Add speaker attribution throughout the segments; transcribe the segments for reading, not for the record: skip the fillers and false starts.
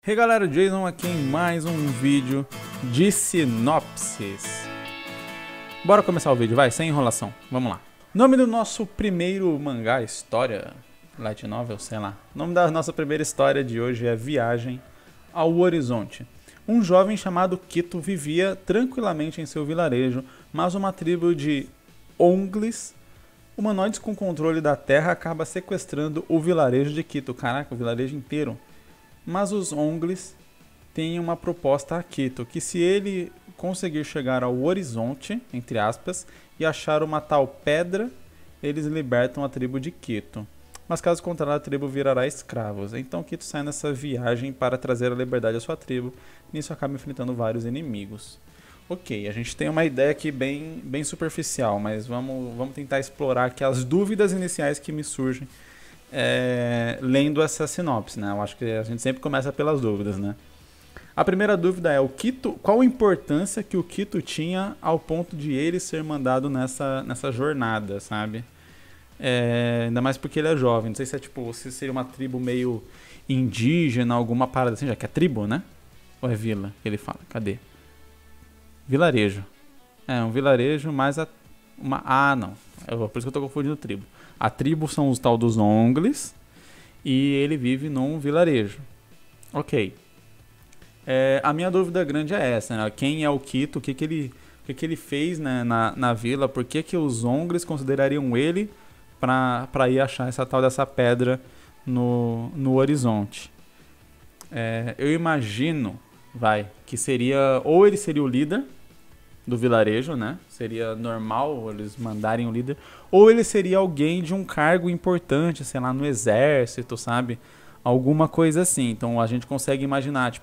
Speaker 1: Hey galera, Jason aqui em mais um vídeo de sinopses. Bora começar o vídeo, vai, sem enrolação, vamos lá. Nome do nosso primeiro mangá, história, light novel, sei lá. O nome da nossa primeira história de hoje é Viagem ao Horizonte. Um jovem chamado Kito vivia tranquilamente em seu vilarejo, mas uma tribo de Ongles, humanoides com controle da terra, acaba sequestrando o vilarejo de Kito. Caraca, o vilarejo inteiro. Mas os Ongles têm uma proposta a Kito, que se ele conseguir chegar ao horizonte, entre aspas, e achar uma tal pedra, eles libertam a tribo de Kito. Mas caso contrário, a tribo virará escravos. Então Kito sai nessa viagem para trazer a liberdade à sua tribo. Nisso acaba enfrentando vários inimigos. Ok, a gente tem uma ideia aqui bem superficial, mas vamos tentar explorar aqui as dúvidas iniciais que me surgem lendo essa sinopse, né? Eu acho que a gente sempre começa pelas dúvidas, né? A primeira dúvida é qual a importância que o Kito tinha ao ponto de ele ser mandado nessa jornada, sabe? Ainda mais porque ele é jovem. Não sei se seria uma tribo meio indígena, alguma parada assim, já que é tribo, né? Ou é vila que ele fala? Cadê? Vilarejo. Um vilarejo, mas não. Por isso que eu tô confundindo tribo. A tribo são os tal dos Ongles e ele vive num vilarejo. Ok. A minha dúvida grande é essa, né? Quem é o Kito? O que ele fez, né, na vila? Por que os Ongles considerariam ele para ir achar essa tal dessa pedra no horizonte? Eu imagino, que seria... Ou ele seria o líder do vilarejo, né? Seria normal eles mandarem o líder. Ou ele seria alguém de um cargo importante, sei lá, no exército, sabe? Alguma coisa assim. Então a gente consegue imaginar,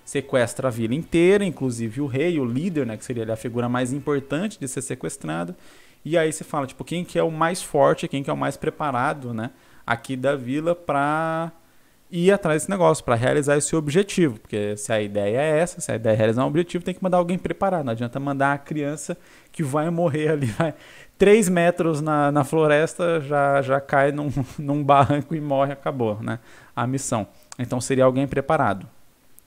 Speaker 1: sequestra a vila inteira, inclusive o rei, o líder, né? Que seria ali a figura mais importante de ser sequestrado. E aí se fala, quem que é o mais forte, quem que é o mais preparado, né? Aqui da vila pra ir atrás desse negócio, para realizar esse objetivo. Porque se a ideia é essa, se a ideia é realizar um objetivo, tem que mandar alguém preparado. Não adianta mandar a criança que vai morrer ali, 3 metros na floresta, já cai num barranco e morre, acabou, né? A missão. Então seria alguém preparado.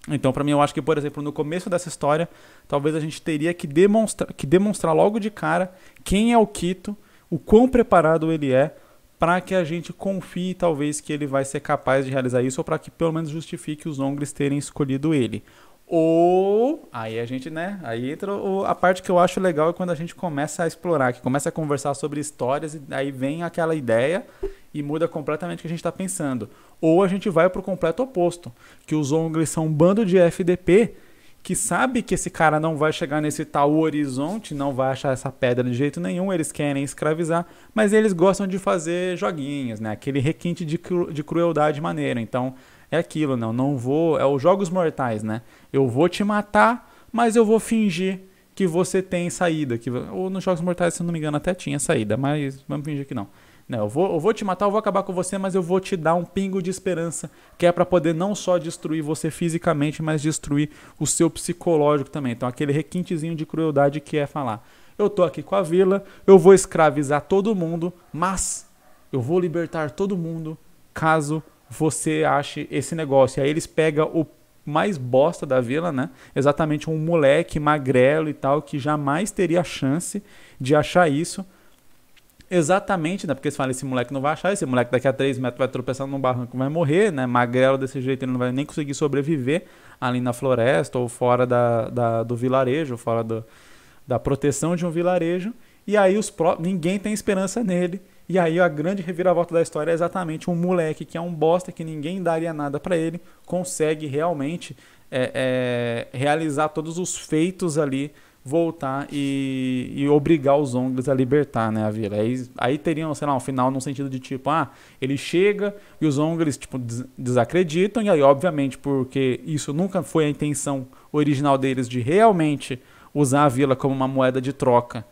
Speaker 1: Então, para mim, eu acho que, por exemplo, no começo dessa história, talvez a gente teria que demonstrar logo de cara quem é o Kito, o quão preparado ele é, para que a gente confie, talvez, que ele vai ser capaz de realizar isso, ou para que pelo menos justifique os Ongles terem escolhido ele. Ou, aí a gente, né, aí entra a parte que eu acho legal é quando a gente começa a explorar, que começa a conversar sobre histórias, e aí vem aquela ideia e muda completamente o que a gente está pensando. Ou a gente vai para o completo oposto, que os Ongles são um bando de FDP, que sabe que esse cara não vai chegar nesse tal horizonte, não vai achar essa pedra de jeito nenhum, eles querem escravizar, mas eles gostam de fazer joguinhos, né? Aquele requinte de crueldade maneira. Então, é aquilo, não vou... É os jogos mortais, né? Eu vou te matar, mas eu vou fingir que você tem saída. Ou nos jogos mortais, se não me engano, até tinha saída, mas vamos fingir que não. Eu vou te matar, eu vou acabar com você, mas eu vou te dar um pingo de esperança, que é para poder não só destruir você fisicamente, mas destruir o seu psicológico também. Então aquele requintezinho de crueldade que é falar, eu tô aqui com a vila, eu vou escravizar todo mundo, mas eu vou libertar todo mundo caso você ache esse negócio. E aí eles pegam o mais bosta da vila, né? Exatamente um moleque magrelo e tal, que jamais teria chance de achar isso. Exatamente, né? Porque você fala, esse moleque não vai achar, esse moleque daqui a 3 metros vai tropeçar num barranco, vai morrer, né? Magrelo desse jeito, ele não vai nem conseguir sobreviver ali na floresta ou fora do vilarejo, fora da proteção de um vilarejo. E aí ninguém tem esperança nele. E aí a grande reviravolta da história é exatamente um moleque que é um bosta, que ninguém daria nada pra ele, consegue realmente realizar todos os feitos ali, voltar e obrigar os Ongles a libertar, né, a vila. Aí teriam, sei lá, um final no sentido de ele chega e os Ongles desacreditam, e aí obviamente porque isso nunca foi a intenção original deles de realmente usar a vila como uma moeda de troca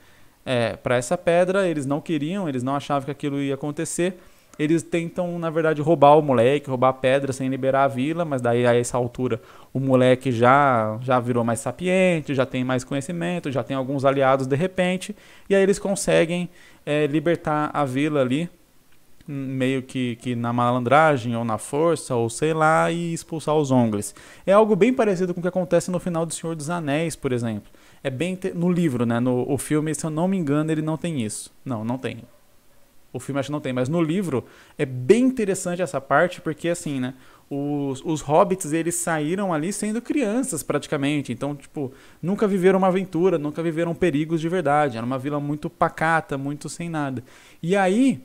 Speaker 1: para essa pedra, eles não queriam, eles não achavam que aquilo ia acontecer. Eles tentam, na verdade, roubar o moleque, roubar a pedra sem liberar a vila, mas daí a essa altura o moleque já virou mais sapiente, já tem mais conhecimento, já tem alguns aliados de repente, e aí eles conseguem libertar a vila ali meio que na malandragem ou na força, ou sei lá, e expulsar os Ongles. É algo bem parecido com o que acontece no final do Senhor dos Anéis, por exemplo. É bem no livro, né? O filme, se eu não me engano, ele não tem isso. Não tem. O filme acho que não tem, mas no livro é bem interessante essa parte, porque assim, né? Os hobbits, eles saíram ali sendo crianças praticamente, então, tipo, nunca viveram uma aventura, nunca viveram perigos de verdade, era uma vila muito pacata, muito sem nada. E aí,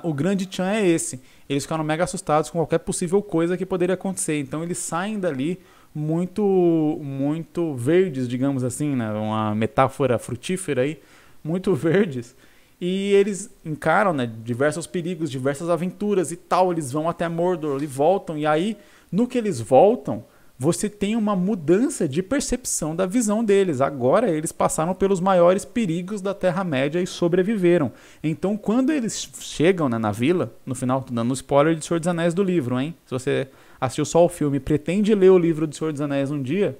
Speaker 1: o grande tchan é esse, eles ficaram mega assustados com qualquer possível coisa que poderia acontecer, então eles saem dali muito verdes, digamos assim, né? Uma metáfora frutífera aí, muito verdes. E eles encaram, né, diversos perigos, diversas aventuras e tal. Eles vão até Mordor e voltam. E aí, no que eles voltam, você tem uma mudança de percepção da visão deles. Agora eles passaram pelos maiores perigos da Terra-média e sobreviveram. Então, quando eles chegam, né, na vila, no final, tô dando spoiler de Senhor dos Anéis do livro, hein? Se você assistiu só o filme e pretende ler o livro de Senhor dos Anéis um dia,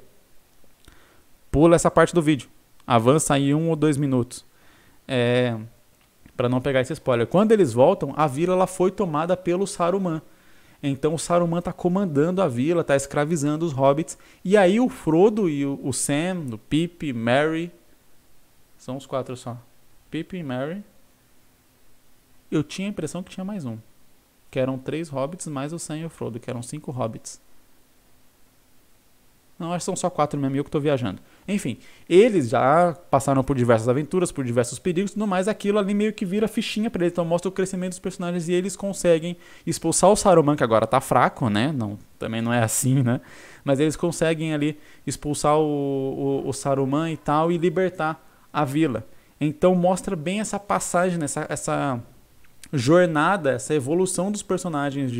Speaker 1: pula essa parte do vídeo. Avança aí 1 ou 2 minutos. Para não pegar esse spoiler. Quando eles voltam, a vila ela foi tomada pelo Saruman. Então o Saruman está comandando a vila, está escravizando os hobbits. E aí o Frodo e o Sam, o Pippin, Merry, são os 4 só. Pippin, Merry. Eu tinha a impressão que tinha mais um. Que eram 3 hobbits mais o Sam e o Frodo, que eram 5 hobbits. Não, acho que são só 4 mesmo, eu que estou viajando. Enfim, eles já passaram por diversas aventuras, por diversos perigos e tudo mais. Aquilo ali meio que vira fichinha para eles. Então mostra o crescimento dos personagens e eles conseguem expulsar o Saruman, que agora tá fraco, né? Não, também não é assim, né? Mas eles conseguem ali expulsar o Saruman e tal e libertar a vila. Então mostra bem essa passagem, essa jornada, essa evolução dos personagens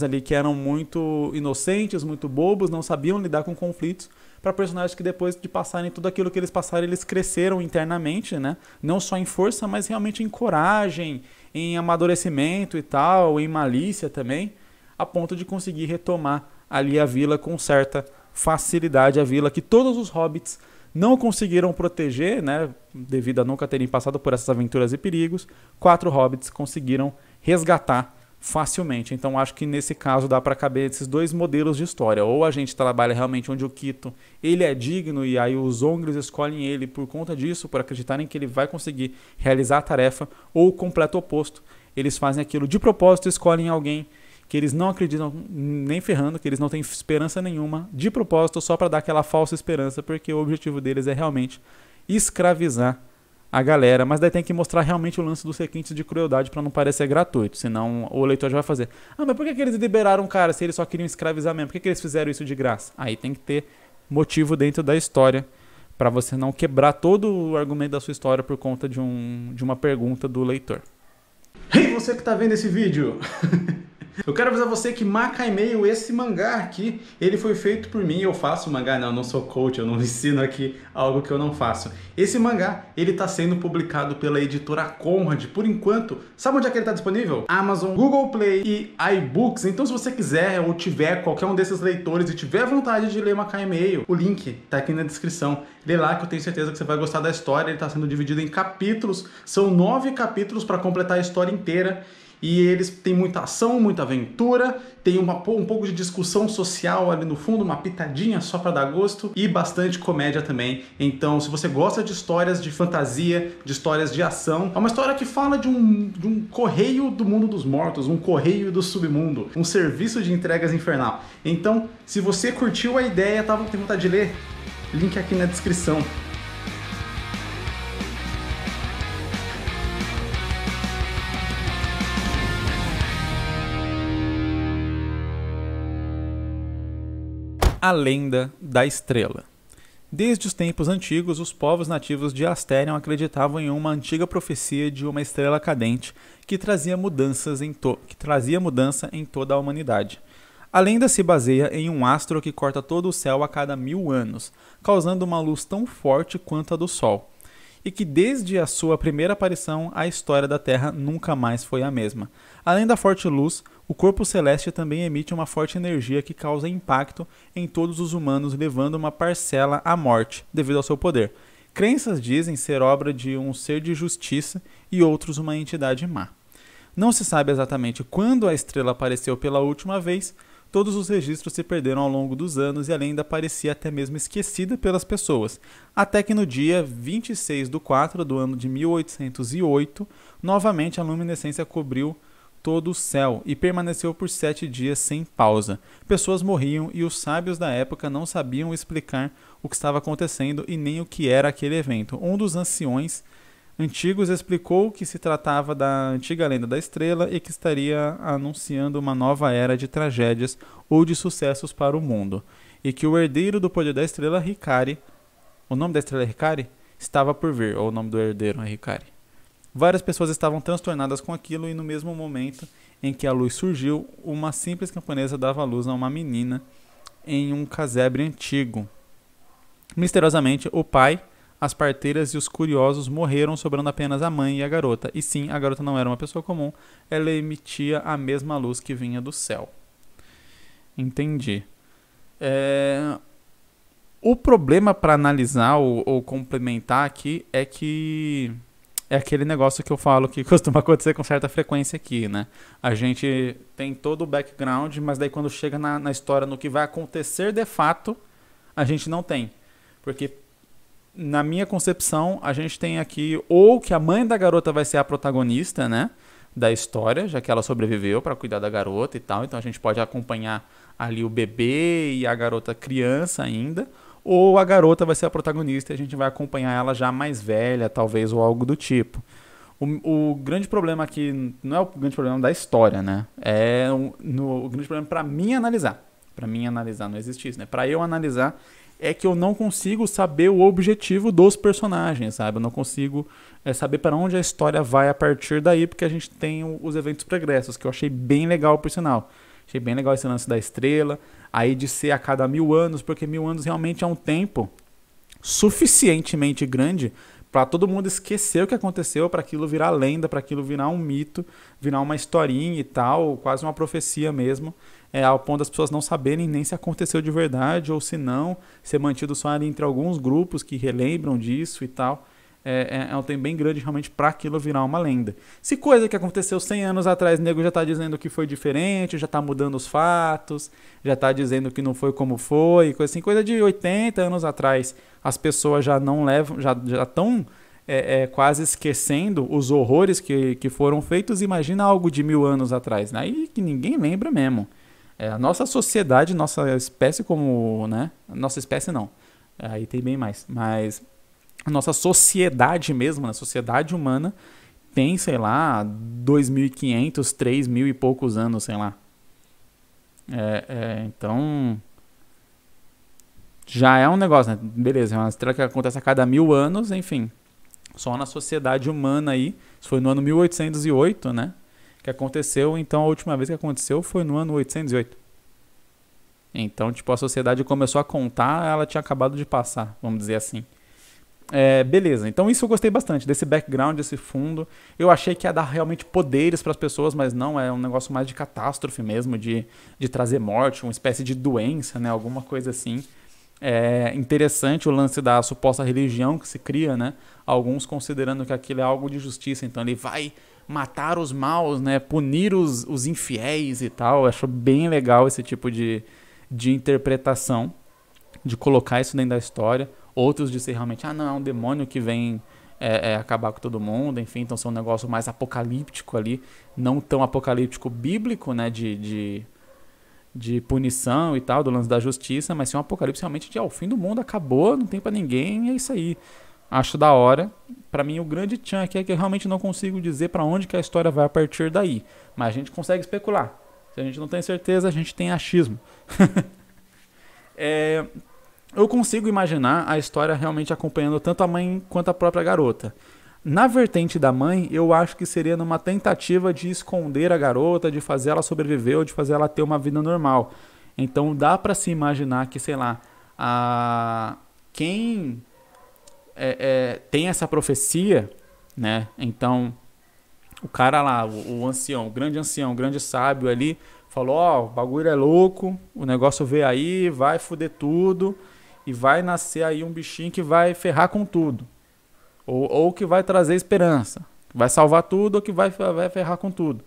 Speaker 1: ali que eram muito inocentes, muito bobos, não sabiam lidar com conflitos, para personagens que depois de passarem tudo aquilo que eles passaram, eles cresceram internamente, né? Não só em força, mas realmente em coragem, em amadurecimento e tal, em malícia também, a ponto de conseguir retomar ali a vila com certa facilidade, a vila que todos os hobbits não conseguiram proteger, né? Devido a nunca terem passado por essas aventuras e perigos, 4 hobbits conseguiram resgatar facilmente. Então acho que nesse caso dá para caber esses 2 modelos de história. Ou a gente trabalha realmente onde o Quito ele é digno e aí os Ongles escolhem ele por conta disso, por acreditarem que ele vai conseguir realizar a tarefa, ou o completo oposto. Eles fazem aquilo de propósito, escolhem alguém que eles não acreditam nem ferrando, que eles não têm esperança nenhuma, de propósito, só para dar aquela falsa esperança, porque o objetivo deles é realmente escravizar a galera, mas daí tem que mostrar realmente o lance dos requintes de crueldade para não parecer gratuito, senão o leitor já vai fazer: ah, mas por que eles liberaram o cara se eles só queriam escravizar mesmo? Por que eles fizeram isso de graça? Aí tem que ter motivo dentro da história para você não quebrar todo o argumento da sua história por conta de uma pergunta do leitor. Ei, você que tá vendo esse vídeo! Eu quero avisar você que Makai Meio, esse mangá aqui, ele foi feito por mim. Eu faço mangá, não, eu não sou coach, eu não ensino aqui algo que eu não faço. Esse mangá, ele tá sendo publicado pela editora Conrad, por enquanto. Sabe onde é que ele tá disponível? Amazon, Google Play e iBooks. Então se você quiser ou tiver qualquer um desses leitores e tiver vontade de ler Makai Meio, o link tá aqui na descrição. Lê lá que eu tenho certeza que você vai gostar da história. Ele tá sendo dividido em capítulos. São 9 capítulos para completar a história inteira. E eles têm muita ação, muita aventura, tem um pouco de discussão social ali no fundo, uma pitadinha só para dar gosto e bastante comédia também. Então, se você gosta de histórias de fantasia, de histórias de ação, é uma história que fala de um correio do mundo dos mortos, um correio do submundo, um serviço de entregas infernal. Então, se você curtiu a ideia, tem vontade de ler, link aqui na descrição. A Lenda da Estrela. Desde os tempos antigos, os povos nativos de Astérion acreditavam em uma antiga profecia de uma estrela cadente que trazia mudança em toda a humanidade. A lenda se baseia em um astro que corta todo o céu a cada 1000 anos, causando uma luz tão forte quanto a do Sol, e que desde a sua primeira aparição, a história da Terra nunca mais foi a mesma. Além da forte luz, o corpo celeste também emite uma forte energia que causa impacto em todos os humanos, levando uma parcela à morte, devido ao seu poder. Crenças dizem ser obra de um ser de justiça e outros uma entidade má. Não se sabe exatamente quando a estrela apareceu pela última vez, todos os registros se perderam ao longo dos anos e a lenda parecia até mesmo esquecida pelas pessoas, até que no dia 26/4 do ano de 1808, novamente a luminescência cobriu todo o céu e permaneceu por 7 dias sem pausa. Pessoas morriam e os sábios da época não sabiam explicar o que estava acontecendo e nem o que era aquele evento. Um dos anciões antigos explicou que se tratava da antiga lenda da estrela e que estaria anunciando uma nova era de tragédias ou de sucessos para o mundo, e que o herdeiro do poder da estrela, Hikari, o nome da estrela é Hikari, estava por vir, ou o nome do herdeiro é Hikari. Várias pessoas estavam transtornadas com aquilo e no mesmo momento em que a luz surgiu, uma simples camponesa dava luz a uma menina em um casebre antigo. Misteriosamente, o pai, as parteiras e os curiosos morreram, sobrando apenas a mãe e a garota. E sim, a garota não era uma pessoa comum, ela emitia a mesma luz que vinha do céu. Entendi. O problema para analisar ou complementar aqui é que é aquele negócio que eu falo que costuma acontecer com certa frequência aqui, né? A gente tem todo o background, mas daí quando chega na história, no que vai acontecer de fato, a gente não tem. Porque, na minha concepção, a gente tem aqui ou que a mãe da garota vai ser a protagonista, né, da história, já que ela sobreviveu para cuidar da garota e tal. Então a gente pode acompanhar ali o bebê e a garota criança ainda. Ou a garota vai ser a protagonista e a gente vai acompanhar ela já mais velha, talvez, ou algo do tipo. O grande problema aqui não é o grande problema da história, né? O grande problema para mim analisar. Para mim analisar não existe isso, né? Para eu analisar é que eu não consigo saber o objetivo dos personagens, sabe? Eu não consigo saber para onde a história vai a partir daí, porque a gente tem os eventos pregressos, que eu achei bem legal, por sinal. Achei bem legal esse lance da estrela, aí de ser a cada 1000 anos, porque 1000 anos realmente é um tempo suficientemente grande para todo mundo esquecer o que aconteceu, para aquilo virar lenda, para aquilo virar um mito, virar uma historinha e tal, quase uma profecia mesmo, ao ponto das pessoas não saberem nem se aconteceu de verdade ou se não, ser mantido só ali entre alguns grupos que relembram disso e tal. É um tempo bem grande realmente para aquilo virar uma lenda. Se coisa que aconteceu 100 anos atrás, o nego já está dizendo que foi diferente, já está mudando os fatos, já está dizendo que não foi como foi, coisa assim, coisa de 80 anos atrás, as pessoas já não levam, já estão quase esquecendo os horrores que foram feitos. Imagina algo de 1000 anos atrás, né? Aí que ninguém lembra mesmo. A nossa sociedade, nossa espécie como, né? Nossa espécie não, aí tem bem mais, mas a nossa sociedade mesmo, a sociedade humana, tem, sei lá, 2.500, 3.000 e poucos anos, sei lá. Então, já é um negócio, né? Beleza, é uma estrela que acontece a cada 1000 anos, enfim. Só na sociedade humana aí, isso foi no ano 1808, né? Que aconteceu, então a última vez que aconteceu foi no ano 808. Então, tipo, a sociedade começou a contar, ela tinha acabado de passar, vamos dizer assim. Beleza, então isso eu gostei bastante, desse background, desse fundo. Eu achei que ia dar realmente poderes para as pessoas, mas não, é um negócio mais de catástrofe mesmo, de trazer morte, uma espécie de doença, né, alguma coisa assim. É interessante o lance da suposta religião que se cria, né, alguns considerando que aquilo é algo de justiça, então ele vai matar os maus, né, punir os infiéis e tal. Eu acho bem legal esse tipo de interpretação, de colocar isso dentro da história. Outros dizem realmente, não, é um demônio que vem acabar com todo mundo, enfim, então são um negócio mais apocalíptico ali, não tão apocalíptico bíblico, né, de punição e tal, do lance da justiça, mas sim um apocalipse realmente de, o fim do mundo acabou, não tem pra ninguém, é isso aí. Acho da hora. Pra mim, o grande tchan aqui é que eu realmente não consigo dizer pra onde que a história vai a partir daí, mas a gente consegue especular. Se a gente não tem certeza, a gente tem achismo. Eu consigo imaginar a história realmente acompanhando tanto a mãe quanto a própria garota. Na vertente da mãe, eu acho que seria numa tentativa de esconder a garota, de fazer ela sobreviver ou de fazer ela ter uma vida normal. Então dá pra se imaginar que, sei lá, quem tem essa profecia, né? Então o cara lá, o ancião, o grande sábio ali, falou, o bagulho é louco, o negócio veio aí, vai foder tudo. E vai nascer aí um bichinho que vai ferrar com tudo. Ou que vai trazer esperança. Vai salvar tudo ou que vai ferrar com tudo.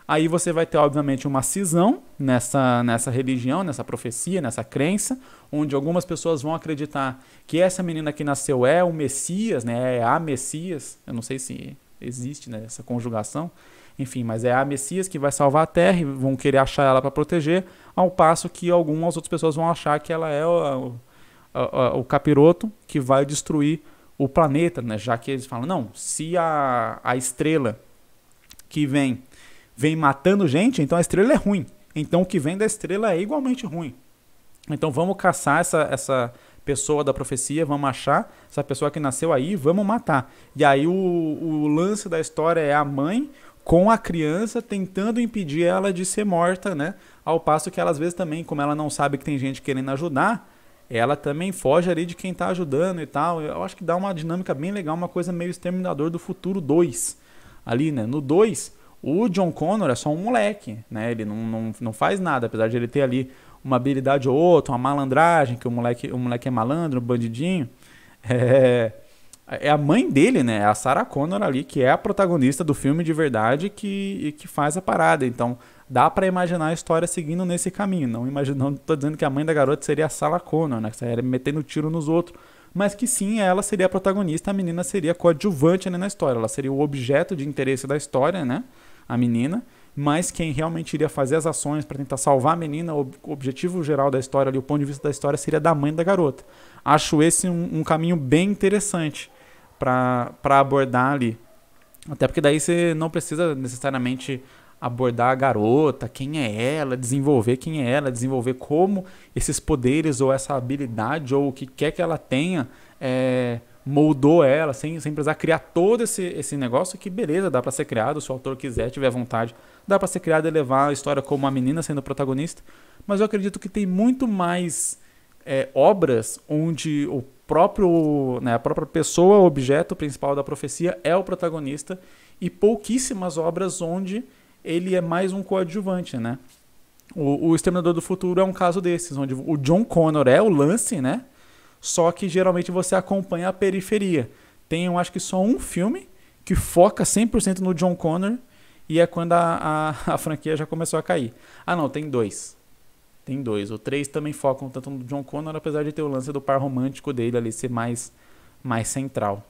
Speaker 1: Aí você vai ter, obviamente, uma cisão nessa religião, nessa profecia, nessa crença, onde algumas pessoas vão acreditar que essa menina que nasceu é o Messias, né? É a Messias. Eu não sei se existe, né, essa conjugação. Enfim, mas é a Messias que vai salvar a Terra e vão querer achar ela para proteger, ao passo que algumas outras pessoas vão achar que ela é o capiroto que vai destruir o planeta, né? Já que eles falam, não, se a estrela que vem matando gente, então a estrela é ruim. Então o que vem da estrela é igualmente ruim. Então vamos caçar essa pessoa da profecia, vamos achar essa pessoa que nasceu aí, vamos matar. E aí o lance da história é a mãe com a criança tentando impedir ela de ser morta, né? Ao passo que ela às vezes também, como ela não sabe que tem gente querendo ajudar, ela também foge ali de quem tá ajudando e tal. Eu acho que dá uma dinâmica bem legal, uma coisa meio Exterminador do Futuro 2. Ali, né? No 2, o John Connor é só um moleque, né? Ele não faz nada, apesar de ele ter ali uma habilidade ou outra, uma malandragem, que o moleque é malandro, um bandidinho. É a mãe dele, né? É a Sarah Connor ali, que é a protagonista do filme de verdade que faz a parada. Então, dá pra imaginar a história seguindo nesse caminho. Não tô dizendo que a mãe da garota seria a Sarah Connor, né? Que seria metendo tiro nos outros. Mas que sim, ela seria a protagonista, a menina seria coadjuvante, né, na história. Ela seria o objeto de interesse da história, né? A menina. Mas quem realmente iria fazer as ações para tentar salvar a menina, o objetivo geral da história ali, o ponto de vista da história, seria da mãe da garota. Acho esse um caminho bem interessante para abordar ali. Até porque daí você não precisa necessariamente abordar a garota, quem é ela, desenvolver quem é ela, desenvolver como esses poderes ou essa habilidade ou o que quer que ela tenha moldou ela, sem precisar criar todo esse negócio que beleza, dá pra ser criado, se o autor quiser, tiver vontade, dá pra ser criado e levar a história como a menina sendo protagonista, mas eu acredito que tem muito mais obras onde o próprio, né, a própria pessoa, o objeto principal da profecia é o protagonista e pouquíssimas obras onde ele é mais um coadjuvante, né? O Exterminador do Futuro é um caso desses, onde o John Connor é o lance, né? Só que geralmente você acompanha a periferia. Tem, eu acho que só um filme que foca 100% no John Connor e é quando a franquia já começou a cair. Ah não, tem dois. Tem dois. O 3 também foca um tanto no John Connor, apesar de ter o lance do par romântico dele ali ser mais central.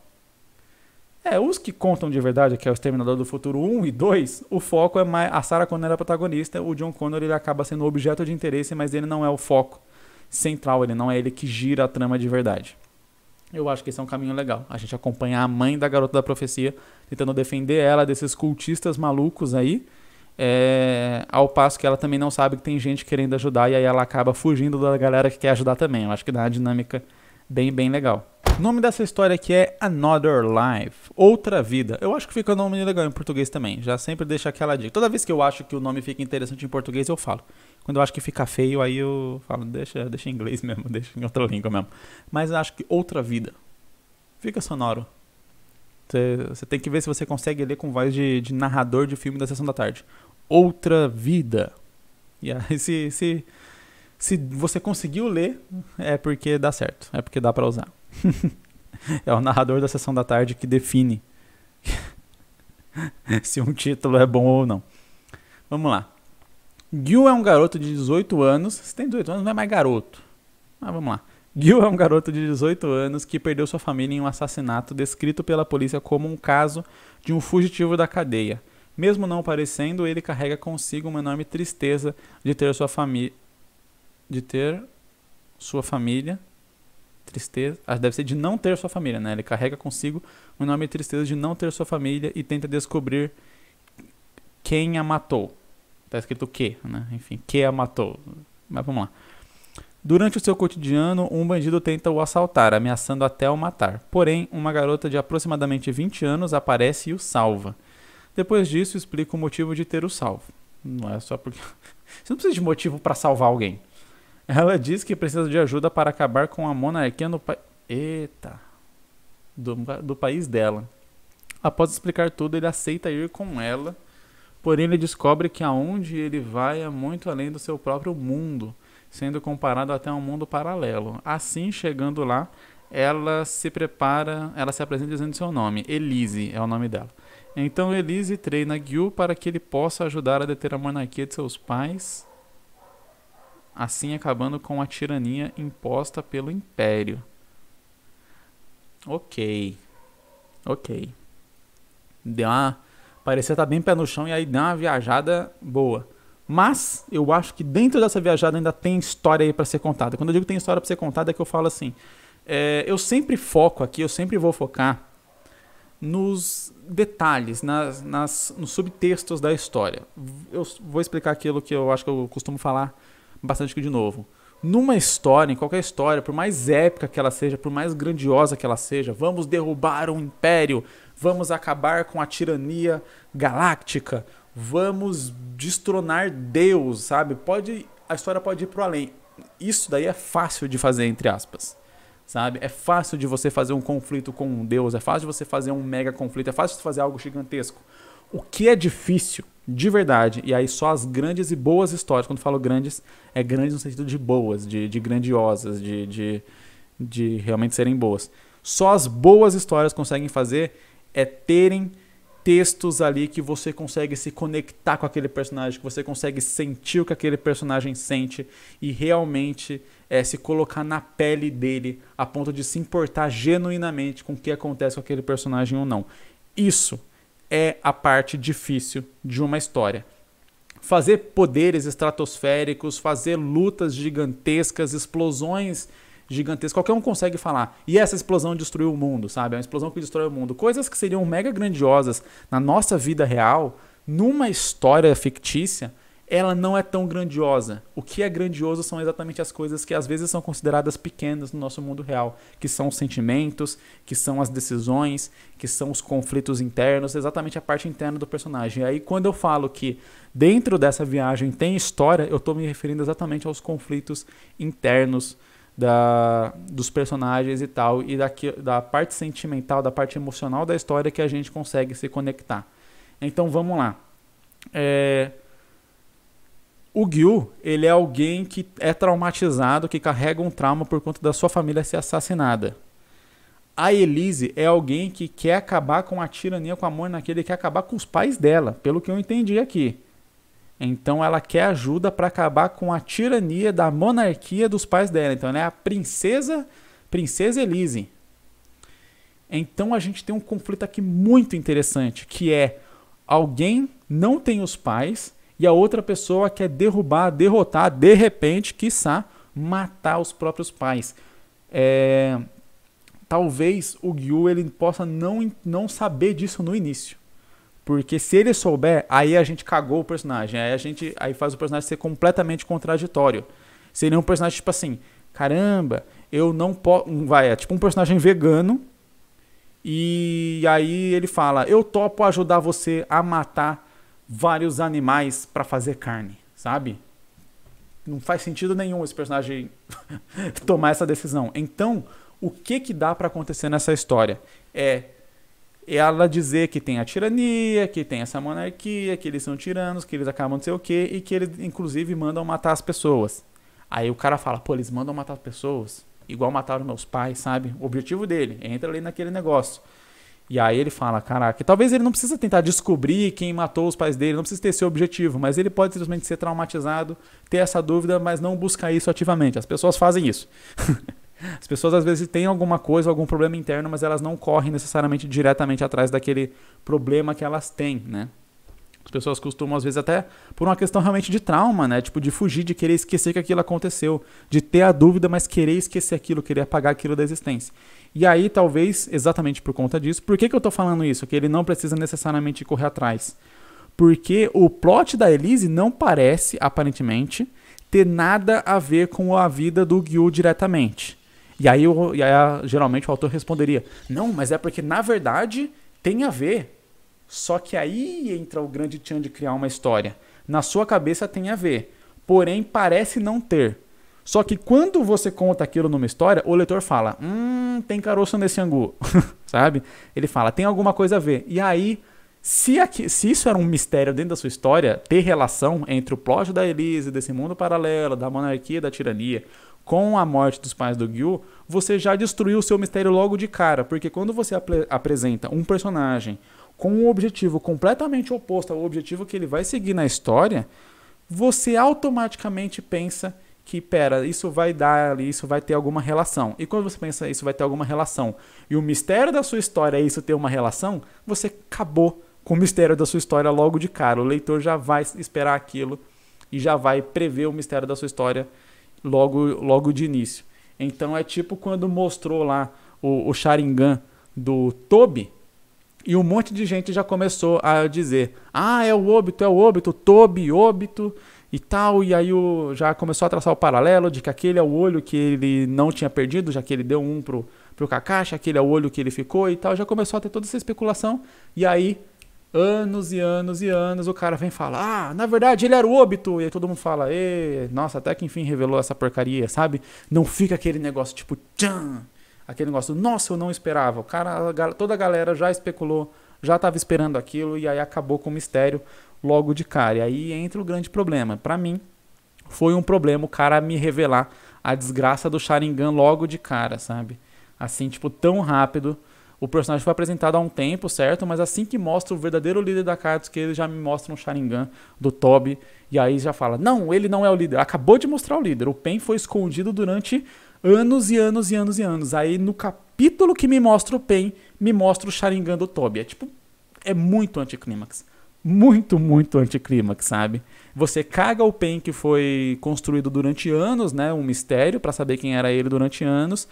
Speaker 1: Os que contam de verdade, que é o Exterminador do Futuro 1 e 2, o foco é mais... A Sarah Connor é a protagonista, o John Connor ele acaba sendo o objeto de interesse, mas ele não é o foco central, ele não é ele que gira a trama de verdade. Eu acho que esse é um caminho legal. A gente acompanha a mãe da garota da profecia, tentando defender ela desses cultistas malucos aí, ao passo que ela também não sabe que tem gente querendo ajudar, e aí ela acaba fugindo da galera que quer ajudar também. Eu acho que dá uma dinâmica bem legal. O nome dessa história aqui é Another Life, Outra Vida. Eu acho que fica um nome legal em português também, já sempre deixo aquela dica. Toda vez que eu acho que o nome fica interessante em português, eu falo. Quando eu acho que fica feio, aí eu falo, deixa em inglês mesmo, deixa em outra língua mesmo. Mas eu acho que Outra Vida. Fica sonoro. Você tem que ver se você consegue ler com voz de narrador de filme da Sessão da Tarde. Outra Vida. E aí se você conseguiu ler, é porque dá certo. É porque dá pra usar. É o narrador da Sessão da Tarde que define se um título é bom ou não. Vamos lá. Gil é um garoto de 18 anos. Se tem 18 anos, não é mais garoto. Mas vamos lá. Gil é um garoto de 18 anos que perdeu sua família em um assassinato descrito pela polícia como um caso de um fugitivo da cadeia. Mesmo não parecendo, ele carrega consigo uma enorme tristeza de ter sua família. Tristeza. Deve ser de não ter sua família, né? Ele carrega consigo uma enorme tristeza de não ter sua família e tenta descobrir quem a matou. Tá escrito que, né? Enfim, que a matou. Mas vamos lá. Durante o seu cotidiano, um bandido tenta o assaltar, ameaçando até o matar. Porém, uma garota de aproximadamente 20 anos aparece e o salva. Depois disso, explica o motivo de ter o salvo. Não é só porque... Você não precisa de motivo para salvar alguém. Ela diz que precisa de ajuda para acabar com a monarquia no país... Do país dela. Após explicar tudo, ele aceita ir com ela. Porém, ele descobre que aonde ele vai é muito além do seu próprio mundo, sendo comparado até um mundo paralelo. Assim, chegando lá, ela se apresenta dizendo seu nome. Elise é o nome dela. Então Elise treina Gyu para que ele possa ajudar a deter a monarquia de seus pais, assim acabando com a tirania imposta pelo Império. Ok. Parecia estar bem pé no chão e aí deu uma viajada boa. Mas eu acho que dentro dessa viajada ainda tem história aí para ser contada. Quando eu digo que tem história para ser contada é que eu falo assim, eu sempre foco aqui, eu sempre vou focar nos detalhes, nos subtextos da história. Eu vou explicar aquilo que eu acho que eu costumo falar bastante aqui de novo. Numa história, em qualquer história, por mais épica que ela seja, por mais grandiosa que ela seja, vamos derrubar um império, vamos acabar com a tirania galáctica, vamos destronar Deus, sabe? A história pode ir pro além. Isso daí é fácil de fazer, entre aspas. Sabe? É fácil de você fazer um conflito com um Deus, é fácil de você fazer um mega conflito, é fácil de fazer algo gigantesco. O que é difícil, de verdade, e aí só as grandes e boas histórias, quando falo grandes, é grandes no sentido de boas, de grandiosas, de realmente serem boas. Só as boas histórias conseguem fazer é terem textos ali que você consegue se conectar com aquele personagem, que você consegue sentir o que aquele personagem sente e realmente se colocar na pele dele a ponto de se importar genuinamente com o que acontece com aquele personagem ou não. Isso é a parte difícil de uma história. Fazer poderes estratosféricos, fazer lutas gigantescas, explosões gigantescas, qualquer um consegue falar. E essa explosão destruiu o mundo, sabe? É uma explosão que destrói o mundo. Coisas que seriam mega grandiosas na nossa vida real, numa história fictícia, ela não é tão grandiosa. O que é grandioso são exatamente as coisas que às vezes são consideradas pequenas no nosso mundo real, que são os sentimentos, que são as decisões, que são os conflitos internos, exatamente a parte interna do personagem. E aí quando eu falo que dentro dessa viagem tem história, eu estou me referindo exatamente aos conflitos internos dos personagens e tal, e da parte sentimental, da parte emocional da história que a gente consegue se conectar. Então vamos lá. O Gyu, ele é alguém que é traumatizado, que carrega um trauma por conta da sua família ser assassinada. A Elise é alguém que quer acabar com a tirania, com a monarquia, ele quer acabar com os pais dela, pelo que eu entendi aqui. Então ela quer ajuda para acabar com a tirania da monarquia dos pais dela. Então ela é a princesa Elise. Então a gente tem um conflito aqui muito interessante, que é alguém não tem os pais e a outra pessoa quer derrubar, derrotar, de repente, quiçá, matar os próprios pais. Talvez o Gyu ele possa não saber disso no início. Porque se ele souber, aí a gente cagou o personagem. Aí faz o personagem ser completamente contraditório. Seria um personagem tipo assim, caramba, eu não posso... É tipo um personagem vegano. E aí ele fala, eu topo ajudar você a matar vários animais para fazer carne, sabe? Não faz sentido nenhum esse personagem tomar essa decisão. Então, o que dá para acontecer nessa história? Ela dizer que tem a tirania, que tem essa monarquia, que eles são tiranos, que eles acabam de ser o quê, e que eles, inclusive, mandam matar as pessoas. Aí o cara fala, pô, eles mandam matar as pessoas, igual mataram meus pais, sabe? O objetivo dele, entra ali naquele negócio. E aí ele fala, caraca, talvez ele não precisa tentar descobrir quem matou os pais dele, não precisa ter esse objetivo, mas ele pode simplesmente ser traumatizado, ter essa dúvida, mas não buscar isso ativamente. As pessoas fazem isso. As pessoas às vezes têm alguma coisa, algum problema interno, mas elas não correm necessariamente diretamente atrás daquele problema que elas têm, né? As pessoas costumam, às vezes, até por uma questão realmente de trauma, né? Tipo, de fugir, de querer esquecer que aquilo aconteceu, de ter a dúvida, mas querer esquecer aquilo, querer apagar aquilo da existência. E aí, talvez, exatamente por conta disso, por que eu tô falando isso? Que ele não precisa necessariamente correr atrás. Porque o plot da Elise não parece, aparentemente, ter nada a ver com a vida do Gyu diretamente. E aí, geralmente o autor responderia, não, mas é porque na verdade tem a ver. Só que aí entra o grande tchan de criar uma história. Na sua cabeça tem a ver, porém parece não ter. Só que quando você conta aquilo numa história, o leitor fala, tem caroço nesse angu, sabe? Ele fala, tem alguma coisa a ver. E aí, se isso era um mistério dentro da sua história, ter relação entre o plot da Elise, desse mundo paralelo, da monarquia, da tirania, com a morte dos pais do Gyu, você já destruiu o seu mistério logo de cara, porque quando você apresenta um personagem com um objetivo completamente oposto ao objetivo que ele vai seguir na história, você automaticamente pensa que, pera, isso vai dar ali, isso vai ter alguma relação. E quando você pensa isso vai ter alguma relação, e o mistério da sua história é isso ter uma relação, você acabou com o mistério da sua história logo de cara. O leitor já vai esperar aquilo e já vai prever o mistério da sua história logo de início. Então é tipo quando mostrou lá o Sharingan do Tobi, e um monte de gente já começou a dizer: ah, é o Obito, Tobi, Obito e tal. E aí já começou a traçar o paralelo de que aquele é o olho que ele não tinha perdido, já que ele deu um pro Kakashi, aquele é o olho que ele ficou e tal. Já começou a ter toda essa especulação. E aí, anos e anos e anos, o cara vem falar: ah, na verdade ele era o Obito. E aí todo mundo fala: nossa, até que enfim revelou essa porcaria, sabe? Não fica aquele negócio tipo, tchan! Aquele negócio, nossa, eu não esperava. Toda a galera já especulou, já estava esperando aquilo, e aí acabou com o mistério logo de cara. E aí entra o grande problema. Para mim, foi um problema o cara me revelar a desgraça do Sharingan logo de cara, sabe? Assim, tipo, tão rápido. O personagem foi apresentado há um tempo, certo? Mas assim que mostra o verdadeiro líder da Akatsuki, ele já me mostra um Sharingan do Tobi. E aí já fala, não, ele não é o líder. Acabou de mostrar o líder. O Pen foi escondido durante anos e anos e anos e anos. Aí no capítulo que me mostra o Pen, me mostra o Sharingan do Tobi. É tipo, é muito anticlímax. Muito, muito anticlímax, sabe? Você caga o Pen que foi construído durante anos, né? Um mistério pra saber quem era ele durante anos.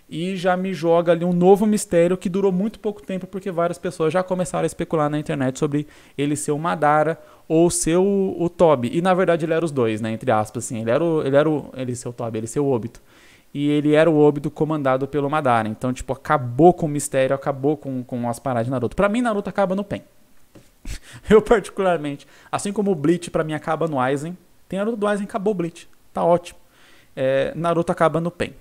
Speaker 1: E já me joga ali um novo mistério que durou muito pouco tempo, porque várias pessoas já começaram a especular na internet sobre ele ser o Madara ou ser o Tobi. E na verdade ele era os dois, né? Entre aspas, assim. Ele ser o Tobi, ele ser o Obito. E ele era o Obito comandado pelo Madara. Então, tipo, acabou com o mistério, acabou com as paradas de Naruto. Pra mim, Naruto acaba no Pen. Eu, particularmente. Assim como o Bleach, pra mim, acaba no Aizen. Tem Naruto do Aizen, acabou o Bleach. Tá ótimo. Naruto acaba no Pen.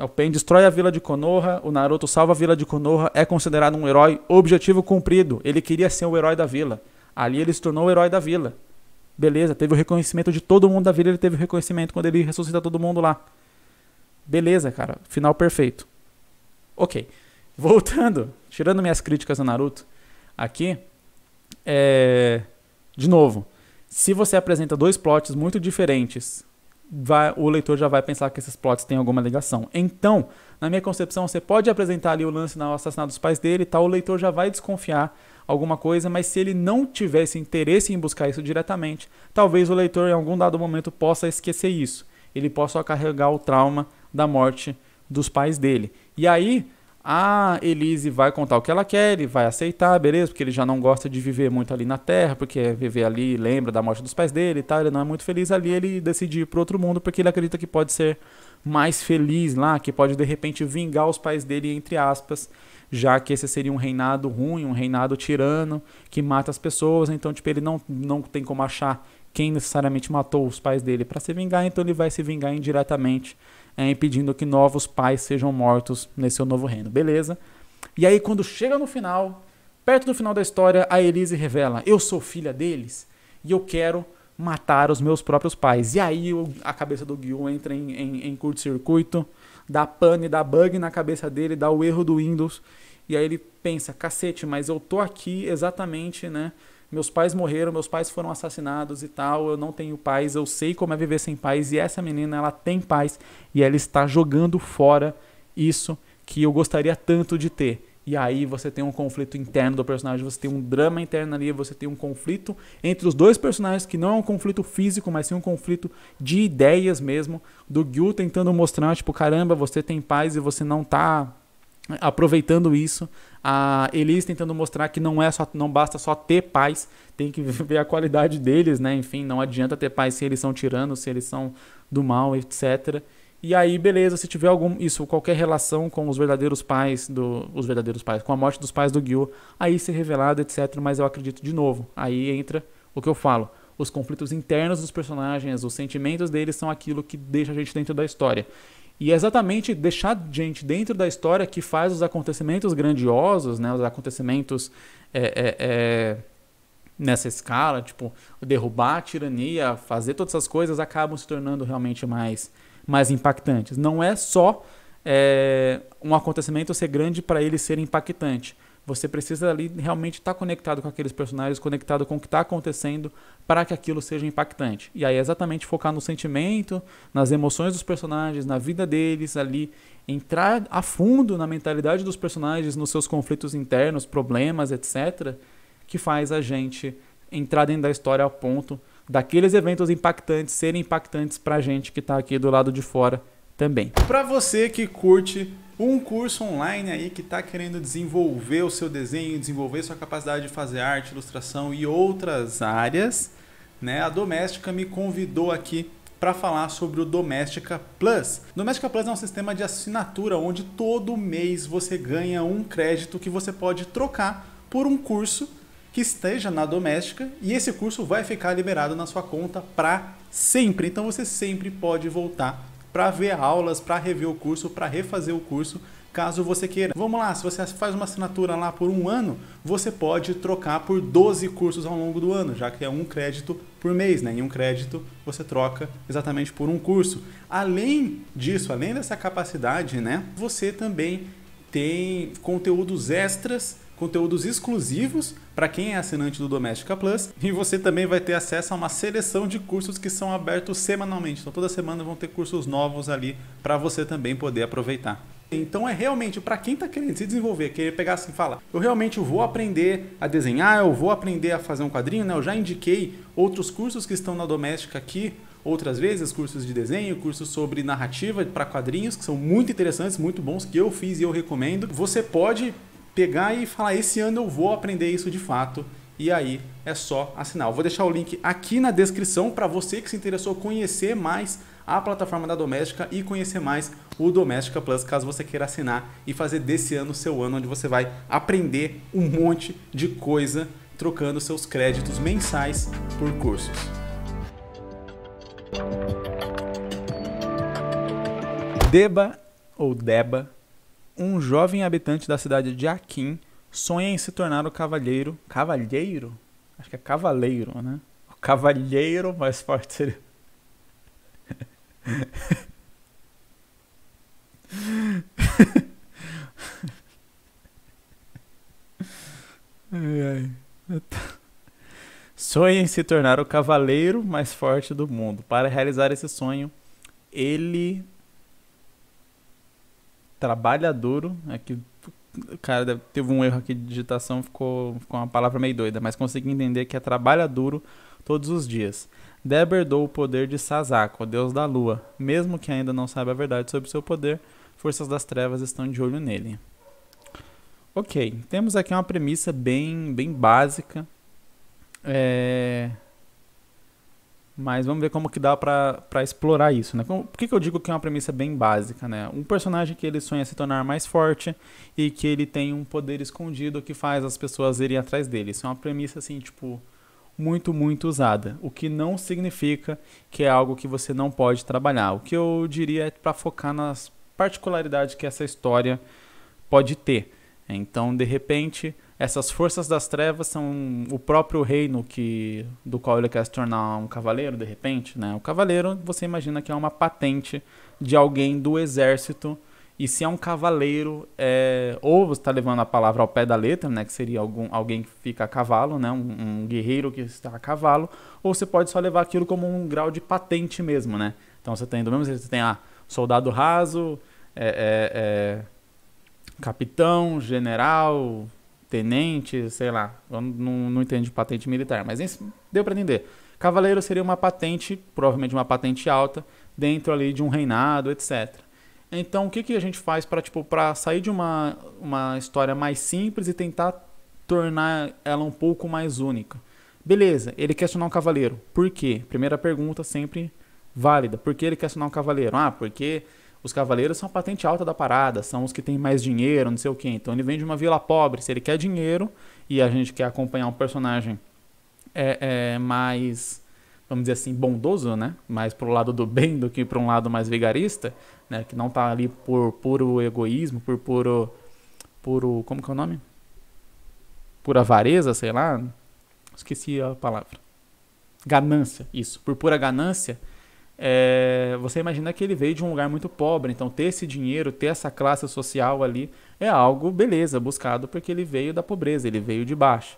Speaker 1: O Pen destrói a vila de Konoha, o Naruto salva a vila de Konoha, é considerado um herói, objetivo cumprido. Ele queria ser o herói da vila. Ali ele se tornou o herói da vila. Beleza, teve o reconhecimento de todo mundo da vila, ele teve o reconhecimento quando ele ressuscita todo mundo lá. Beleza, cara, final perfeito. Ok, voltando, tirando minhas críticas ao Naruto, aqui, de novo, se você apresenta dois plots muito diferentes, o leitor já vai pensar que esses plots têm alguma ligação. Então, na minha concepção, você pode apresentar ali o lance do assassinato dos pais dele e tal, o leitor já vai desconfiar alguma coisa, mas se ele não tivesse interesse em buscar isso diretamente, talvez o leitor em algum dado momento possa esquecer isso. Ele possa carregar o trauma da morte dos pais dele. E aí, a Elise vai contar o que ela quer, ele vai aceitar, beleza, porque ele já não gosta de viver muito ali na Terra, porque viver ali lembra da morte dos pais dele e tal, ele não é muito feliz ali, ele decide ir para outro mundo, porque ele acredita que pode ser mais feliz lá, que pode de repente vingar os pais dele, entre aspas, já que esse seria um reinado ruim, um reinado tirano, que mata as pessoas, então tipo, ele não tem como achar quem necessariamente matou os pais dele para se vingar, então ele vai se vingar indiretamente, impedindo que novos pais sejam mortos nesse seu novo reino, beleza? E aí quando chega no final, perto do final da história, a Elise revela, eu sou filha deles e eu quero matar os meus próprios pais. E aí a cabeça do Gyu entra em curto-circuito, dá pane, dá bug na cabeça dele, dá o erro do Windows, e aí ele pensa, cacete, mas eu tô aqui exatamente, né? Meus pais morreram, meus pais foram assassinados e tal, eu não tenho pais, eu sei como é viver sem pais, e essa menina, ela tem pais, e ela está jogando fora isso que eu gostaria tanto de ter. E aí você tem um conflito interno do personagem, você tem um drama interno ali, você tem um conflito entre os dois personagens, que não é um conflito físico, mas sim um conflito de ideias mesmo, do Gyu tentando mostrar, tipo, caramba, você tem pais e você não tá aproveitando isso. A Elise tentando mostrar que não basta só ter pais, tem que ver a qualidade deles, né? Enfim, não adianta ter pais se eles são tiranos, se eles são do mal, etc. E aí, beleza, se tiver qualquer relação com os verdadeiros pais, com a morte dos pais do Gyu, aí ser revelado, etc. Mas eu acredito de novo, aí entra o que eu falo, os conflitos internos dos personagens, os sentimentos deles são aquilo que deixa a gente dentro da história. E é exatamente deixar gente dentro da história que faz os acontecimentos grandiosos, né, os acontecimentos nessa escala, tipo, derrubar a tirania, fazer todas essas coisas, acabam se tornando realmente mais impactantes. Não é só um acontecimento ser grande para ele ser impactante, Você precisa ali realmente estar conectado com aqueles personagens, conectado com o que está acontecendo para que aquilo seja impactante. E aí é exatamente focar no sentimento, nas emoções dos personagens, na vida deles ali, entrar a fundo na mentalidade dos personagens, nos seus conflitos internos, problemas, etc., que faz a gente entrar dentro da história ao ponto daqueles eventos impactantes serem impactantes pra gente que tá aqui do lado de fora também. Pra você que curte um curso online aí, que tá querendo desenvolver o seu desenho, desenvolver sua capacidade de fazer arte, ilustração e outras áreas, né? A Doméstica me convidou aqui para falar sobre o Doméstica Plus. Doméstica Plus é um sistema de assinatura onde todo mês você ganha um crédito que você pode trocar por um curso que esteja na Doméstica, e esse curso vai ficar liberado na sua conta para sempre. Então você sempre pode voltar para ver aulas, para rever o curso, para refazer o curso, caso você queira. Vamos lá, se você faz uma assinatura lá por um ano, você pode trocar por 12 cursos ao longo do ano, já que é um crédito por mês, né? Em um crédito você troca exatamente por um curso. Além disso, além dessa capacidade, né, você também tem conteúdos extras, conteúdos exclusivos para quem é assinante do Doméstica Plus, e você também vai ter acesso a uma seleção de cursos que são abertos semanalmente. Então toda semana vão ter cursos novos ali para você também poder aproveitar. Então é realmente para quem está querendo se desenvolver, querer pegar assim e falar, eu realmente vou aprender a desenhar, eu vou aprender a fazer um quadrinho, né? Eu já indiquei outros cursos que estão na Doméstica aqui, outras vezes, cursos de desenho, cursos sobre narrativa para quadrinhos, que são muito interessantes, muito bons, que eu fiz e eu recomendo. Você pode pegar e falar, esse ano eu vou aprender isso de fato, e aí é só assinar. Eu vou deixar o link aqui na descrição para você que se interessou conhecer mais a plataforma da Doméstica e conhecer mais o Doméstica Plus, caso você queira assinar e fazer desse ano o seu ano, onde você vai aprender um monte de coisa, trocando seus créditos mensais por cursos. Deba, ou Deba, um jovem habitante da cidade de Akin, sonha em se tornar o cavalheiro... Cavalheiro? Acho que é cavaleiro, né? O cavalheiro mais forte seria... Sonha em se tornar o cavaleiro mais forte do mundo. Para realizar esse sonho, ele trabalha duro. Aqui, cara, teve um erro aqui de digitação, ficou uma palavra meio doida, mas consegui entender que é trabalha duro todos os dias. Deba herdou o poder de Sazako, o deus da lua. Mesmo que ainda não saiba a verdade sobre seu poder, forças das trevas estão de olho nele. Ok, temos aqui uma premissa bem básica. Mas vamos ver como que dá pra explorar isso, né? Por que eu digo que é uma premissa bem básica, né? Um personagem que ele sonha se tornar mais forte e que ele tem um poder escondido que faz as pessoas irem atrás dele. Isso é uma premissa, assim, tipo, muito usada. O que não significa que é algo que você não pode trabalhar. O que eu diria é para focar nas particularidades que essa história pode ter. Então, de repente, essas forças das trevas são o próprio reino do qual ele quer se tornar um cavaleiro, de repente, né? O cavaleiro, você imagina que é uma patente de alguém do exército, e se é um cavaleiro, ou você está levando a palavra ao pé da letra, né? Que seria alguém que fica a cavalo, né? Um guerreiro que está a cavalo, ou você pode só levar aquilo como um grau de patente mesmo, né? Então você tem, do mesmo jeito, você tem soldado raso, capitão, general, tenente, sei lá, eu não entendo de patente militar, mas deu para entender. Cavaleiro seria uma patente, provavelmente uma patente alta, dentro ali de um reinado, etc. Então, o que a gente faz para sair de uma história mais simples e tentar tornar ela um pouco mais única? Beleza, ele quer se tornar um cavaleiro. Por quê? Primeira pergunta sempre válida. Por que ele quer se tornar um cavaleiro? Porque os cavaleiros são a patente alta da parada, são os que têm mais dinheiro, não sei o quê. Então ele vem de uma vila pobre. Se ele quer dinheiro e a gente quer acompanhar um personagem mais, vamos dizer assim, bondoso, né? Mais pro lado do bem do que para um lado mais vigarista, né? Que não tá ali por puro egoísmo, por puro, como que é o nome? Pura avareza, sei lá. Esqueci a palavra. Ganância, isso. Por pura ganância. você imagina que ele veio de um lugar muito pobre, então ter esse dinheiro, ter essa classe social ali é algo, beleza, buscado porque ele veio da pobreza, ele veio de baixo.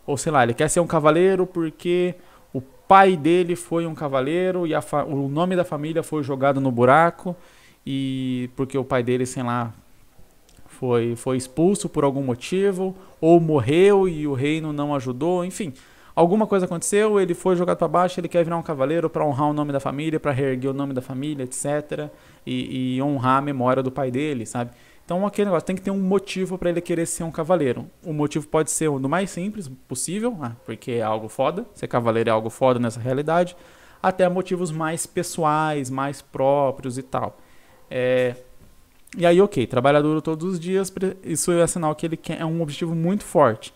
Speaker 1: Ou sei lá, ele quer ser um cavaleiro porque o pai dele foi um cavaleiro e o nome da família foi jogado no buraco e porque o pai dele, sei lá, foi expulso por algum motivo ou morreu e o reino não ajudou, enfim. Alguma coisa aconteceu, ele foi jogado para baixo, ele quer virar um cavaleiro para honrar o nome da família, para reerguer o nome da família, etc. E honrar a memória do pai dele, sabe? Então aquele negócio tem que ter um motivo para ele querer ser um cavaleiro. O motivo pode ser o do mais simples possível, porque é algo foda, ser cavaleiro é algo foda nessa realidade, até motivos mais pessoais, mais próprios e tal. E aí, ok, trabalha duro todos os dias, isso é sinal que ele quer, é um objetivo muito forte.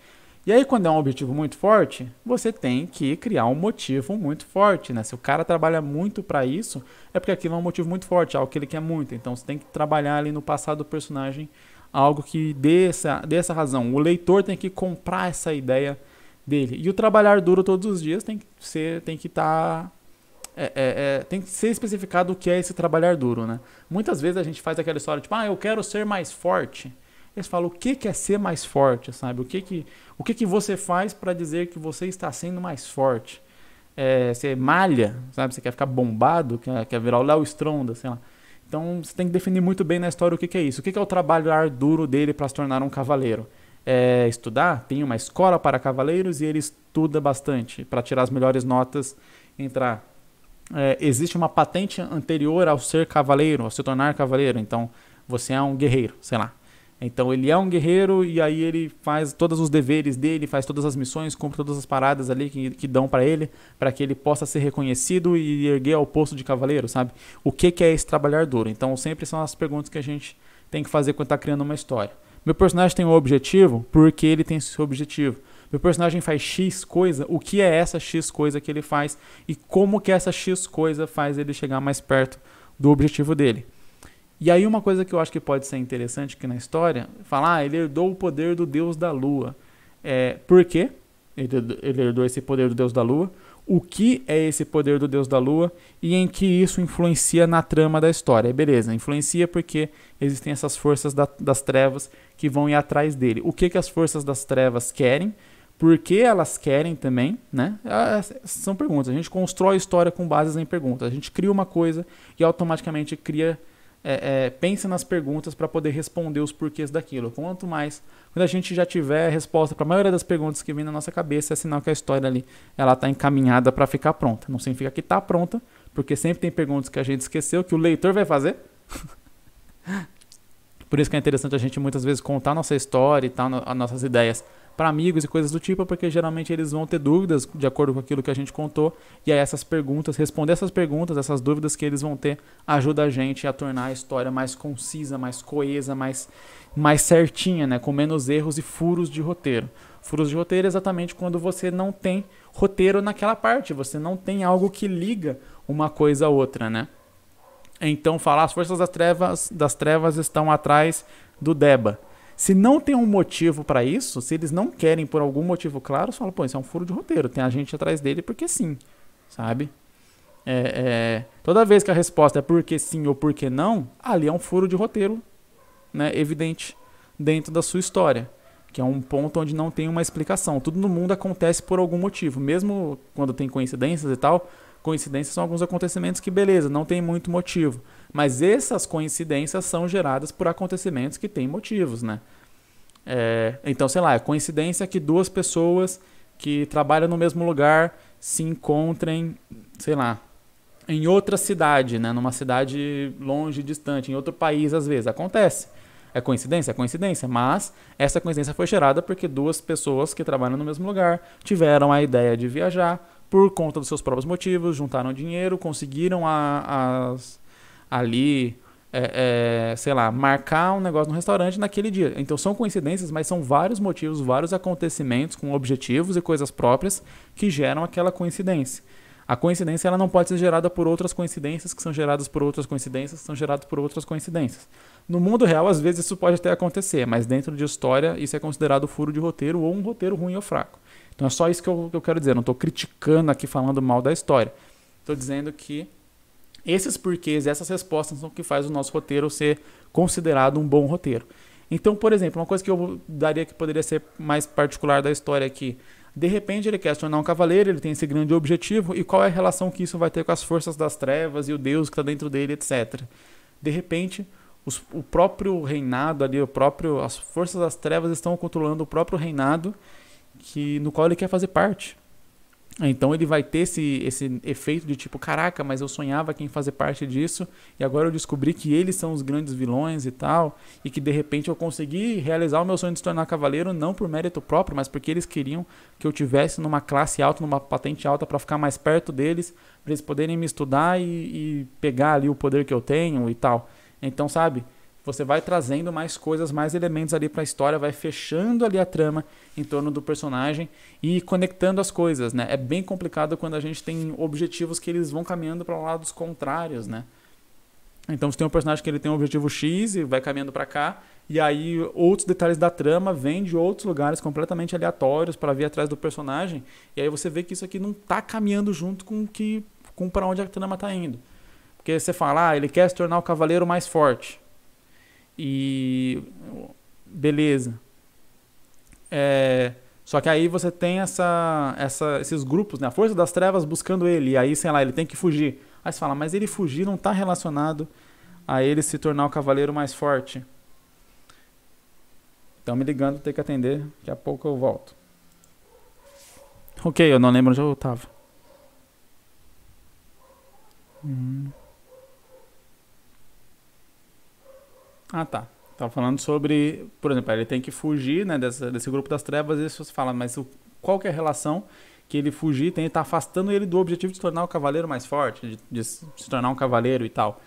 Speaker 1: E aí, quando é um objetivo muito forte, você tem que criar um motivo muito forte, né? Se o cara trabalha muito para isso, é porque aquilo é um motivo muito forte, algo que ele quer muito. Então, você tem que trabalhar ali no passado do personagem algo que dê essa razão. O leitor tem que comprar essa ideia dele. E o trabalhar duro todos os dias tem que estar... tem que ser especificado o que é esse trabalhar duro, né? Muitas vezes a gente faz aquela história, tipo, eu quero ser mais forte. Eles falam, o que é ser mais forte, sabe? O que você faz para dizer que você está sendo mais forte? Você malha, sabe? Você quer ficar bombado, quer virar o Léo Stronda, sei lá. Então, você tem que definir muito bem na história o que é isso. O que é o trabalhar duro dele para se tornar um cavaleiro? Estudar? Tem uma escola para cavaleiros e ele estuda bastante para tirar as melhores notas, entrar. Existe uma patente anterior ao ser cavaleiro, ao se tornar cavaleiro. Então, você é um guerreiro, sei lá. Então ele é um guerreiro e aí ele faz todos os deveres dele, faz todas as missões, cumpre todas as paradas ali que dão pra ele, para que ele possa ser reconhecido e erguer ao posto de cavaleiro, sabe? O que é esse trabalhar duro? Então sempre são as perguntas que a gente tem que fazer quando tá criando uma história. Meu personagem tem um objetivo, porque ele tem esse objetivo. Meu personagem faz X coisa, o que é essa X coisa que ele faz e como que essa X coisa faz ele chegar mais perto do objetivo dele. E aí uma coisa que eu acho que pode ser interessante aqui na história, falar, ele herdou o poder do deus da lua. Por quê? Ele herdou esse poder do deus da lua. O que é esse poder do deus da lua e em que isso influencia na trama da história? Beleza, influencia porque existem essas forças das trevas que vão ir atrás dele. O que as forças das trevas querem? Por que elas querem também, né? São perguntas. A gente constrói história com bases em perguntas. A gente cria uma coisa e automaticamente cria... pense nas perguntas para poder responder os porquês daquilo. Quando a gente já tiver a resposta para a maioria das perguntas que vem na nossa cabeça, é sinal que a história ali ela está encaminhada para ficar pronta. Não significa que está pronta, porque sempre tem perguntas que a gente esqueceu, que o leitor vai fazer. Por isso que é interessante a gente muitas vezes contar a nossa história e tal, as nossas ideias para amigos e coisas do tipo, porque geralmente eles vão ter dúvidas de acordo com aquilo que a gente contou, e aí essas perguntas, responder essas perguntas, essas dúvidas que eles vão ter, ajuda a gente a tornar a história mais concisa, mais coesa, mais certinha, né? Com menos erros e furos de roteiro. Furos de roteiro é exatamente quando você não tem roteiro naquela parte, você não tem algo que liga uma coisa a outra, né? Então falar, as forças das trevas estão atrás do Deba. Se não tem um motivo para isso, se eles não querem por algum motivo claro, você fala, pô, isso é um furo de roteiro, tem a gente atrás dele porque sim, sabe? Toda vez que a resposta é porque sim ou porque não, ali é um furo de roteiro, né, evidente dentro da sua história, que é um ponto onde não tem uma explicação. Tudo no mundo acontece por algum motivo, mesmo quando tem coincidências e tal. Coincidências são alguns acontecimentos que, beleza, não tem muito motivo. Mas essas coincidências são geradas por acontecimentos que têm motivos, né? Então, sei lá, é coincidência que duas pessoas que trabalham no mesmo lugar se encontrem, sei lá, em outra cidade, né? Numa cidade longe, distante, em outro país, às vezes. Acontece. É coincidência? É coincidência. Mas essa coincidência foi gerada porque duas pessoas que trabalham no mesmo lugar tiveram a ideia de viajar por conta dos seus próprios motivos, juntaram dinheiro, conseguiram ali, sei lá, marcar um negócio no restaurante naquele dia. Então são coincidências, mas são vários motivos, vários acontecimentos com objetivos e coisas próprias que geram aquela coincidência. A coincidência ela não pode ser gerada por outras coincidências, que são geradas por outras coincidências, que são geradas por outras coincidências. No mundo real, às vezes isso pode até acontecer, mas dentro de história isso é considerado furo de roteiro ou um roteiro ruim ou fraco. Então é só isso que eu quero dizer. Não estou criticando aqui, falando mal da história. Estou dizendo que Esses porquês, essas respostas são o que faz o nosso roteiro ser considerado um bom roteiro. Então, por exemplo, uma coisa que eu daria que poderia ser mais particular da história aqui, de repente ele quer se tornar um cavaleiro, ele tem esse grande objetivo, e qual é a relação que isso vai ter com as forças das trevas e o Deus que está dentro dele, etc. De repente, o próprio reinado ali, as forças das trevas estão controlando o próprio reinado no qual ele quer fazer parte. Então ele vai ter esse efeito de tipo, caraca, mas eu sonhava em fazer parte disso e agora eu descobri que eles são os grandes vilões e tal, e que de repente eu consegui realizar o meu sonho de se tornar cavaleiro não por mérito próprio, mas porque eles queriam que eu tivesse numa classe alta, numa patente alta para ficar mais perto deles, para eles poderem me estudar e pegar ali o poder que eu tenho e tal. Então, sabe, você vai trazendo mais coisas, mais elementos ali para a história, vai fechando ali a trama em torno do personagem e conectando as coisas, né? É bem complicado quando a gente tem objetivos que eles vão caminhando para lados contrários, né? Então você tem um personagem que ele tem um objetivo X e vai caminhando para cá, e aí outros detalhes da trama vêm de outros lugares completamente aleatórios para vir atrás do personagem, e aí você vê que isso aqui não está caminhando junto com para onde a trama está indo. Porque você fala, ele quer se tornar o cavaleiro mais forte. E beleza. Só que aí você tem esses grupos, né? A força das trevas buscando ele. E aí, sei lá, ele tem que fugir. Aí você fala, mas ele fugir não está relacionado a ele se tornar o cavaleiro mais forte. Estão me ligando, tem que atender. Daqui a pouco eu volto. Ok, eu não lembro onde eu estava. Ah, tá. Tava falando sobre, por exemplo, ele tem que fugir, né, desse grupo das trevas, e você fala, mas qual que é a relação que ele fugir tem, tá afastando ele do objetivo de se tornar o cavaleiro mais forte, de se tornar um cavaleiro e tal.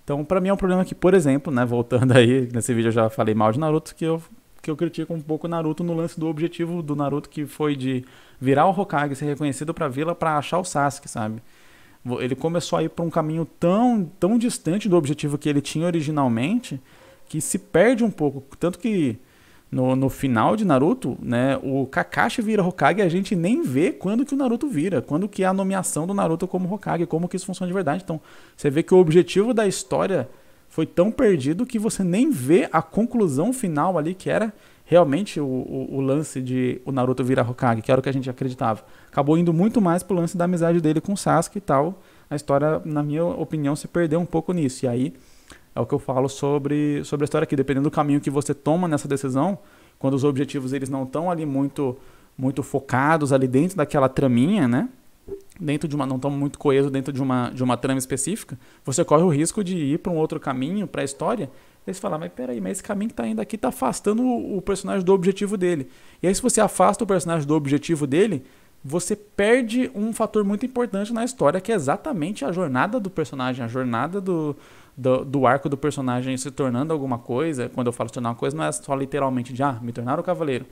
Speaker 1: Então, pra mim é um problema que, por exemplo, né, voltando aí, nesse vídeo eu já falei mal de Naruto, que eu critico um pouco o Naruto no lance do objetivo do Naruto, que foi de virar o Hokage, ser reconhecido pra vila, pra achar o Sasuke, sabe? Ele começou a ir pra um caminho tão distante do objetivo que ele tinha originalmente, que se perde um pouco, tanto que no final de Naruto, né, o Kakashi vira Hokage e a gente nem vê quando que o Naruto vira, quando que é a nomeação do Naruto como Hokage, como que isso funciona de verdade. Então, você vê que o objetivo da história foi tão perdido que você nem vê a conclusão final ali, que era realmente o lance de o Naruto virar Hokage, que era o que a gente acreditava. Acabou indo muito mais pro lance da amizade dele com o Sasuke e tal. A história, na minha opinião, se perdeu um pouco nisso. E aí é o que eu falo sobre a história aqui. Dependendo do caminho que você toma nessa decisão, quando os objetivos eles não estão ali muito focados ali dentro daquela traminha, né? Não estão muito coesos dentro de uma trama específica, você corre o risco de ir para um outro caminho, para a história, e você fala, mas peraí, mas esse caminho que tá indo aqui tá afastando o personagem do objetivo dele. E aí se você afasta o personagem do objetivo dele, você perde um fator muito importante na história, que é exatamente a jornada do personagem, a jornada do arco do personagem se tornando alguma coisa. Quando eu falo se tornar uma coisa, não é só literalmente de me tornar o cavaleiro,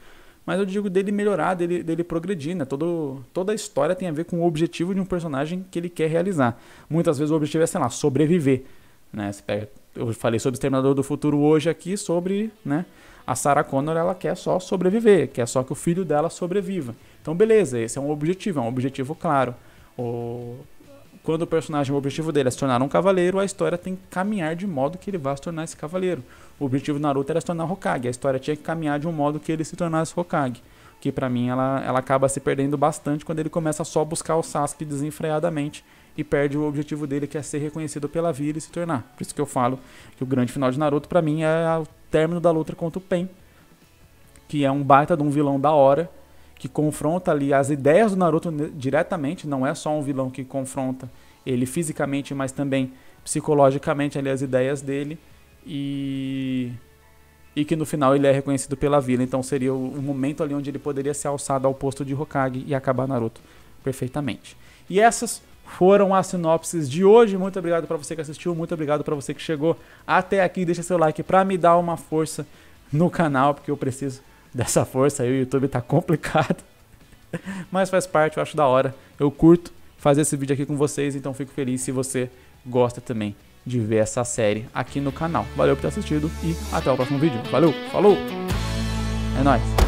Speaker 1: mas eu digo dele melhorar, dele progredir, né? Toda a história tem a ver com o objetivo de um personagem que ele quer realizar. Muitas vezes o objetivo é, sei lá, sobreviver, né? Eu falei sobre o Exterminador do Futuro hoje aqui, sobre, né, a Sarah Connor, ela quer só sobreviver, quer só que o filho dela sobreviva. Então beleza, esse é um objetivo claro. Quando o objetivo dele é se tornar um cavaleiro, a história tem que caminhar de modo que ele vá se tornar esse cavaleiro. O objetivo do Naruto era se tornar Hokage, a história tinha que caminhar de um modo que ele se tornasse Hokage. Que pra mim ela acaba se perdendo bastante quando ele começa só a buscar o Sasuke desenfreadamente e perde o objetivo dele, que é ser reconhecido pela vila e se tornar. Por isso que eu falo que o grande final de Naruto pra mim é o término da luta contra o Pain, que é um baita de um vilão da hora, que confronta ali as ideias do Naruto diretamente, não é só um vilão que confronta ele fisicamente, mas também psicologicamente ali as ideias dele, e que no final ele é reconhecido pela vila. Então seria o momento ali onde ele poderia ser alçado ao posto de Hokage e acabar Naruto perfeitamente. E essas foram as sinopses de hoje. Muito obrigado para você que assistiu, muito obrigado para você que chegou até aqui. Deixa seu like para me dar uma força no canal, porque eu preciso dessa força aí, o YouTube tá complicado, mas faz parte, eu acho da hora, eu curto fazer esse vídeo aqui com vocês, então fico feliz se você gosta também de ver essa série aqui no canal. Valeu por ter assistido e até o próximo vídeo. Valeu, falou, é nóis!